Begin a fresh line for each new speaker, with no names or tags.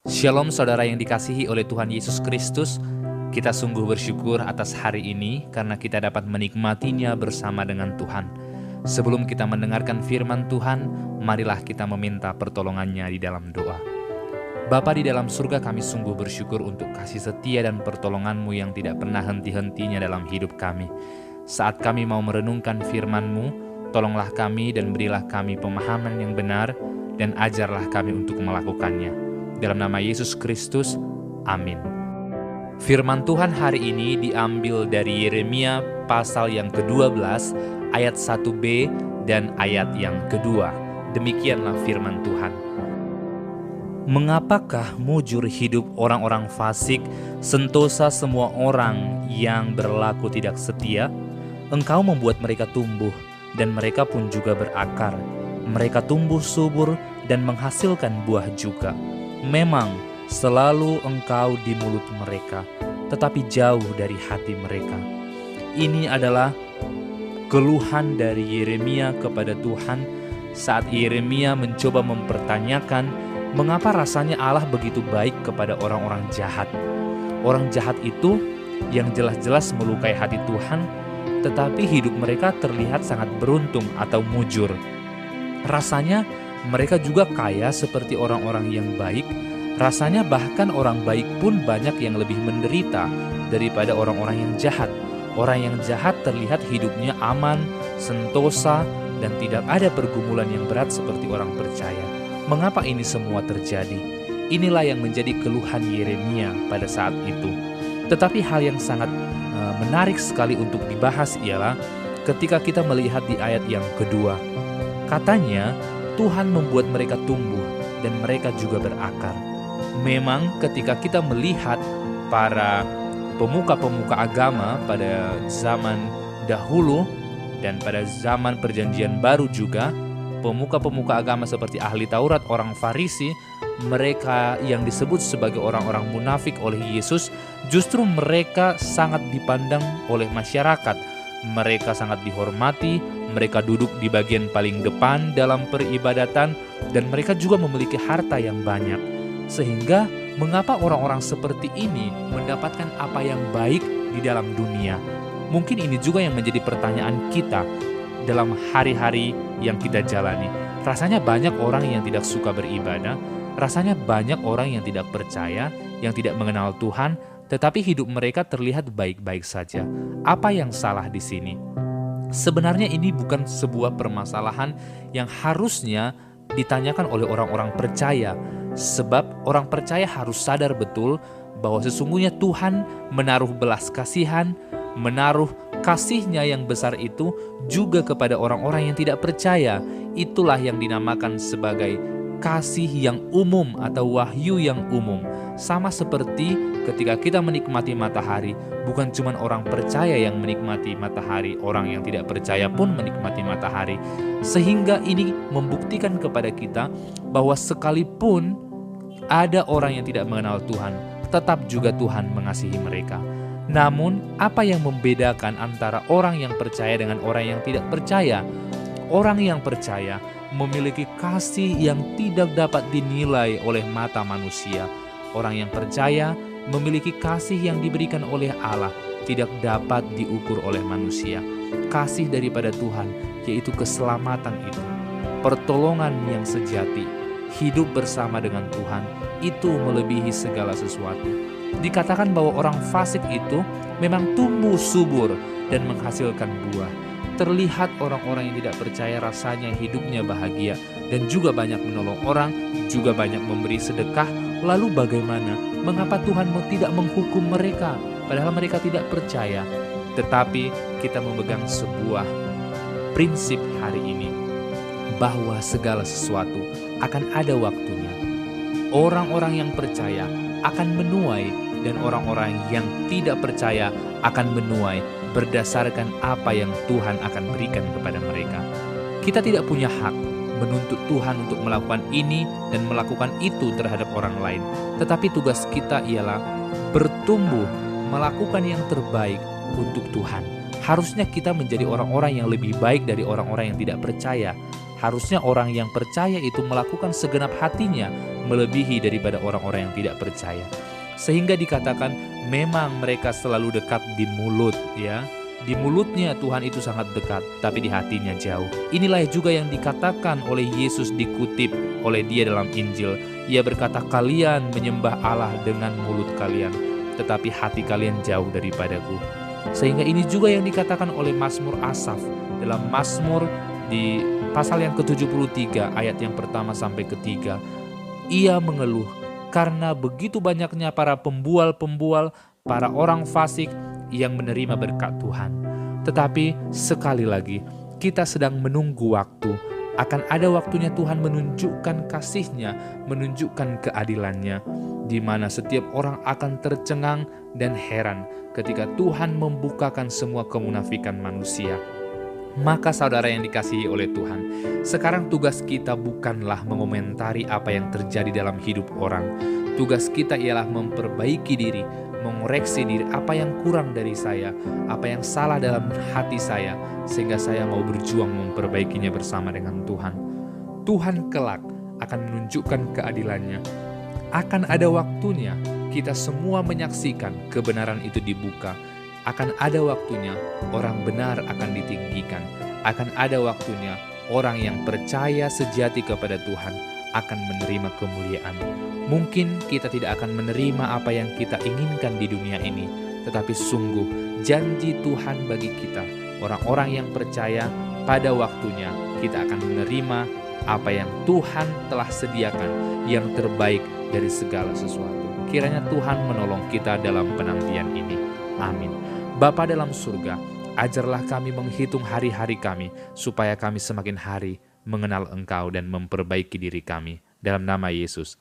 Shalom saudara yang dikasihi oleh Tuhan Yesus Kristus. Kita sungguh bersyukur atas hari ini karena kita dapat menikmatinya bersama dengan Tuhan. Sebelum kita mendengarkan firman Tuhan, marilah kita meminta pertolongannya di dalam doa. Bapa di dalam surga, kami sungguh bersyukur untuk kasih setia dan pertolongan-Mu yang tidak pernah henti-hentinya dalam hidup kami. Saat kami mau merenungkan firman-Mu, tolonglah kami dan berilah kami pemahaman yang benar dan ajarlah kami untuk melakukannya. Dalam nama Yesus Kristus, amin. Firman Tuhan hari ini diambil dari Yeremia pasal yang ke-12 ayat 1b dan ayat yang kedua. Demikianlah firman Tuhan. Mengapakah mujur hidup orang-orang fasik, sentosa semua orang yang berlaku tidak setia? Engkau membuat mereka tumbuh, dan mereka pun juga berakar. Mereka tumbuh subur dan menghasilkan buah juga. Memang selalu engkau di mulut mereka, tetapi jauh dari hati mereka. Ini adalah keluhan dari Yeremia kepada Tuhan saat Yeremia mencoba mempertanyakan mengapa rasanya Allah begitu baik kepada orang-orang jahat. Orang jahat itu yang jelas-jelas melukai hati Tuhan, tetapi hidup mereka terlihat sangat beruntung atau mujur. Rasanya mereka juga kaya seperti orang-orang yang baik. Rasanya bahkan orang baik pun banyak yang lebih menderita daripada orang-orang yang jahat. Orang yang jahat terlihat hidupnya aman, sentosa, dan tidak ada pergumulan yang berat seperti orang percaya. Mengapa ini semua terjadi? Inilah yang menjadi keluhan Yeremia pada saat itu. Tetapi hal yang sangat menarik sekali untuk dibahas ialah ketika kita melihat di ayat yang kedua. Katanya, Tuhan membuat mereka tumbuh dan mereka juga berakar. Memang ketika kita melihat para pemuka-pemuka agama pada zaman dahulu dan pada zaman perjanjian baru juga, pemuka-pemuka agama seperti ahli Taurat, orang Farisi, mereka yang disebut sebagai orang-orang munafik oleh Yesus, justru mereka sangat dipandang oleh masyarakat. Mereka sangat dihormati, mereka duduk di bagian paling depan dalam peribadatan, dan mereka juga memiliki harta yang banyak. Sehingga mengapa orang-orang seperti ini mendapatkan apa yang baik di dalam dunia? Mungkin ini juga yang menjadi pertanyaan kita dalam hari-hari yang kita jalani. Rasanya banyak orang yang tidak suka beribadah, rasanya banyak orang yang tidak percaya, yang tidak mengenal Tuhan, tetapi hidup mereka terlihat baik-baik saja. Apa yang salah di sini? Sebenarnya ini bukan sebuah permasalahan yang harusnya ditanyakan oleh orang-orang percaya, sebab orang percaya harus sadar betul bahwa sesungguhnya Tuhan menaruh belas kasihan, menaruh kasih-Nya yang besar itu juga kepada orang-orang yang tidak percaya. Itulah yang dinamakan sebagai kasih yang umum atau wahyu yang umum. Sama seperti ketika kita menikmati matahari, bukan cuma orang percaya yang menikmati matahari, orang yang tidak percaya pun menikmati matahari. Sehingga ini membuktikan kepada kita bahwa sekalipun ada orang yang tidak mengenal Tuhan, tetap juga Tuhan mengasihi mereka. Namun, apa yang membedakan antara orang yang percaya dengan orang yang tidak percaya? Orang yang percaya memiliki kasih yang tidak dapat dinilai oleh mata manusia. Orang yang percaya memiliki kasih yang diberikan oleh Allah, tidak dapat diukur oleh manusia. Kasih daripada Tuhan, yaitu keselamatan itu, pertolongan yang sejati, hidup bersama dengan Tuhan, itu melebihi segala sesuatu. Dikatakan bahwa orang fasik itu memang tumbuh subur dan menghasilkan buah. Terlihat orang-orang yang tidak percaya rasanya hidupnya bahagia dan juga banyak menolong orang, juga banyak memberi sedekah. Lalu bagaimana? Mengapa Tuhan tidak menghukum mereka padahal mereka tidak percaya? Tetapi kita memegang sebuah prinsip hari ini bahwa segala sesuatu akan ada waktunya. Orang-orang yang percaya akan menuai dan orang-orang yang tidak percaya akan menuai berdasarkan apa yang Tuhan akan berikan kepada mereka. Kita tidak punya hak menuntut Tuhan untuk melakukan ini dan melakukan itu terhadap orang lain. Tetapi tugas kita ialah bertumbuh, melakukan yang terbaik untuk Tuhan. Harusnya kita menjadi orang-orang yang lebih baik dari orang-orang yang tidak percaya. Harusnya orang yang percaya itu melakukan segenap hatinya melebihi daripada orang-orang yang tidak percaya. Sehingga dikatakan memang mereka selalu dekat di mulut, ya. Di mulutnya Tuhan itu sangat dekat, tapi di hatinya jauh. Inilah juga yang dikatakan oleh Yesus, dikutip oleh dia dalam Injil. Ia berkata, kalian menyembah Allah dengan mulut kalian, tetapi hati kalian jauh daripadaku. Sehingga ini juga yang dikatakan oleh Mazmur Asaf dalam Mazmur di pasal yang ke-73 ayat yang pertama sampai ketiga. Ia mengeluh karena begitu banyaknya para pembual-pembual, para orang fasik yang menerima berkat Tuhan. Tetapi sekali lagi, kita sedang menunggu waktu. Akan ada waktunya Tuhan menunjukkan kasih-Nya, menunjukkan keadilan-Nya, di mana setiap orang akan tercengang dan heran ketika Tuhan membukakan semua kemunafikan manusia. Maka saudara yang dikasihi oleh Tuhan, sekarang tugas kita bukanlah mengomentari apa yang terjadi dalam hidup orang. Tugas kita ialah memperbaiki diri, mengoreksi diri, apa yang kurang dari saya, apa yang salah dalam hati saya, sehingga saya mau berjuang memperbaikinya bersama dengan Tuhan. Tuhan kelak akan menunjukkan keadilannya. Akan ada waktunya kita semua menyaksikan kebenaran itu dibuka. Akan ada waktunya orang benar akan ditinggikan. Akan ada waktunya orang yang percaya sejati kepada Tuhan akan menerima kemuliaan. Mungkin kita tidak akan menerima apa yang kita inginkan di dunia ini, tetapi sungguh janji Tuhan bagi kita, orang-orang yang percaya, pada waktunya kita akan menerima apa yang Tuhan telah sediakan, yang terbaik dari segala sesuatu. Kiranya Tuhan menolong kita dalam penantian ini. Amin. Bapa dalam surga, ajarlah kami menghitung hari-hari kami, supaya kami semakin hari mengenal Engkau dan memperbaiki diri kami. Dalam nama Yesus,